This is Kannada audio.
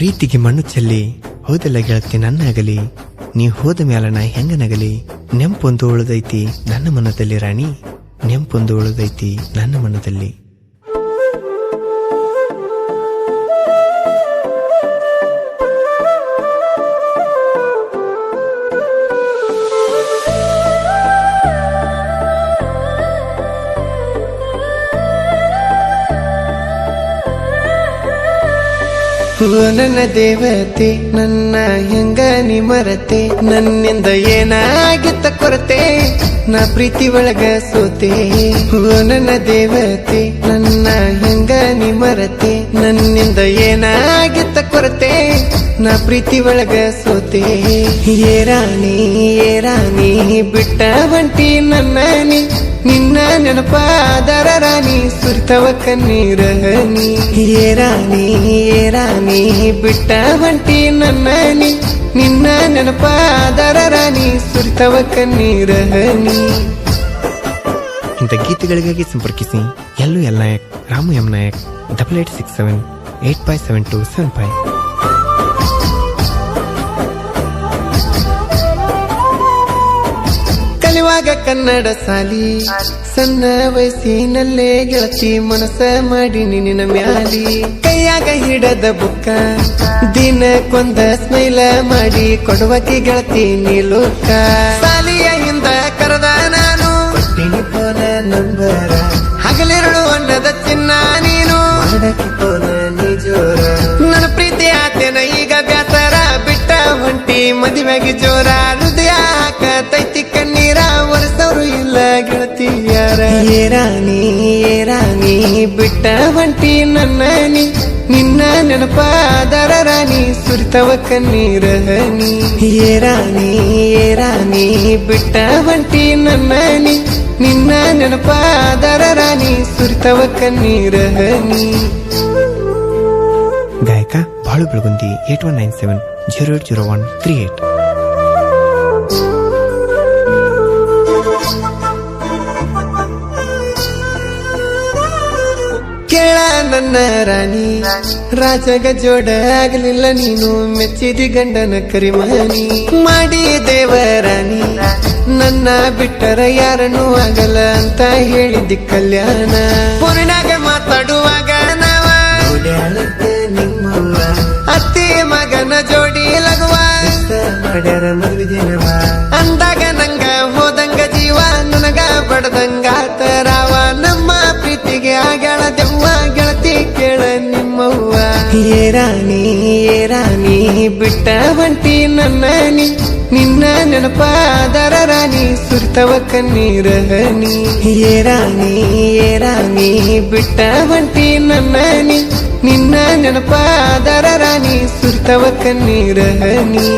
ಪ್ರೀತಿಗೆ ಮಣ್ಣು ಚೆಲ್ಲಿ ಹೌದಲ್ಲ ಗೆಳತಿ ನನ್ನಾಗಲಿ, ನೀ ಹೋದ ಮ್ಯಾಲ ನಾ ಹೆಂಗನಗಲಿ. ನೆಂಪೊಂದು ಉಳಿದೈತಿ ನನ್ನ ಮನದಲ್ಲಿ ರಾಣಿ, ನೆಂಪೊಂದು ಉಳಿದೈತಿ ನನ್ನ ಮನದಲ್ಲಿ. ನನ್ನ ದೇವತೆ ನನ್ನ ಹೆಂಗ ನೀ ಮರತೆ, ನನ್ನಿಂದ ಏನಾಗಿತ್ತ ಕೊರತೆ, ನಾ ಪ್ರೀತಿ ಒಳಗ ಸೋತೆ. ನನ್ನ ದೇವತೆ ನನ್ನ ಹೆಂಗ ನೀ ಮರತೆ, ನನ್ನಿಂದ ಏನಾಗಿತ್ತ ಕೊರತೆ, ನಾ ಪ್ರೀತಿ ಒಳಗ ಸೋತೆ. ಏ ರಾಣಿ ಬಿಟ್ಟ ಬಂಟಿ ನನ್ನ ನೀ, ನಿನ್ನ ನೆನಪಾದರ ರಾಣಿ ಸುರಿತವ ಕಣ್ಣೀರ ಹನಿ. ಏ ರಾಣಿ ಬಿಟ್ಟ ಬಂಟಿ ನನ್ನ ನೀ, ನಿನ್ನ ನೆನಪಾದರ ರಾಣಿ ಸುರಿತವ ಕಣ್ಣೀರ ಹನಿ. ಇಂಥ ಗೀತೆಗಳಿಗಾಗಿ ಸಂಪರ್ಕಿಸಿ ಎಲ್ಲೂ ಎಲ್ ನಾಯಕ್, ರಾಮು ಎಂ ನಾಯಕ್, 8867857275. ಕಲಿವಾಗ ಕನ್ನಡ ಸಾಲಿ, ಸಣ್ಣ ವಯಸ್ಸಿನಲ್ಲೇ ಗೆಳತಿ ಮನಸ್ಸ ಮಾಡಿ ನಿನ್ನ ಮ್ಯಾಲಿ. ಕೈಯಾಗ ಹಿಡದ ಬುಕ್ಕ ದಿನಕ್ಕೊಂದ ಸ್ಮೈಲ ಮಾಡಿ ಕೊಡುವಕ್ಕೆ ಗೆಳತಿ ನೀಲುಕ್ಕ. ಸಾಲಿಯ ಹಿಂದ ಕರೆದ ನಾನು ಕೊಟ್ಟಿನಿ ಫೋನ ನಂಬರ, ಹಗಲಿರಳು ಅನ್ನದ ಚಿನ್ನ ನೀನು ಮಾಡಕ್ಕೆ ಫೋನ ನೀ ಜೋರ. ನನ್ನ ಪ್ರೀತಿ ಆತೇನ ಈಗ ಬ್ಯಾಸರ, ಬಿಟ್ಟ ಹೊಂಟಿ ಮದುವೆಗೆ ಜೋರ. ಹೃದಯ ಹಾಕತೈತಿ ಕಣ್ಣೀರ, ಒರೆಸೋರು ಇಲ್ಲ ಗೆಳತಿ ಯಾರ. ಏ ರಾಣಿ ಬಿಟ್ಟ ಹೊಂಟಿ ನನ್ನ ನೀ, ನಿನ್ನ ನೆನಪಾದರ ರಾಣಿ ಸುರಿತವ ಕಣ್ಣೀರ ಹನಿ. ಏ ರಾಣಿ ಬಿಟ್ಟ ಹೊಂಟಿ ನನ್ನ ನೀ, ನಿನ್ನ ನೆನಪಾದರ ರಾಣಿ ಸುರಿತವ ಕಣ್ಣೀರ ಹನಿ. ಗಾಯಕ ಬಾಳು ಬೆಳಗುಂದಿ 8197080138. ಕೇಳ ನನ್ನ ರಾಣಿ, ರಾಜಗ ಜೋಡ ಆಗಲಿಲ್ಲ ನೀನು, ಮೆಚ್ಚಿದಿ ಗಂಡನ ಕರಿಮನಿ. ಮಾಡಿ ದೇವರಾಣಿ ನನ್ನ ಬಿಟ್ಟರ ಯಾರನ್ನು ಆಗಲ್ಲ ಅಂತ ಹೇಳಿದ್ದಿ ಕಲ್ಯಾಣ. ಪೂರ್ಣಾಗ ಮಾತಾಡುವಾಗ ನಾವ ನಿಮ್ಮವ್ವ ಅತ್ತಿ ಮಗನ ಜೋಡಿ ಲಗುವ ಮಾಡ್ಯಾರ ಮದುವೆ ಅಂದಾಗ ನಂಗ ಹೋದಂಗ ಜೀವ, ನನಗ ಬಡದಂಗ ತರಾವ. ನಮ್ಮ ಪ್ರೀತಿಗೆ ಆಗ್ಯಾಳ ದೆವ್ವ, ಗೆಳತಿ ಕೇಳ ನಿಮ್ಮವ್ವ. ಏ ರಾಣಿ ಬಿಟ್ಟ ಬಂಟಿ ನನ್ನ ನೀ, ನಿನ್ನ ನೆನಪಾದರ ರಾಣಿ ಸುರಿತವ ಕಣ್ಣೀರ ಹನಿ. ಏ ರಾಣಿ ಬಿಟ್ಟ ಬಂಟಿ ನನ್ನ ನೀ, ನಿನ್ನ ನೆನಪಾದರ ರಾಣಿ ಸುರಿತವ ಕಣ್ಣೀರ ಹನಿ.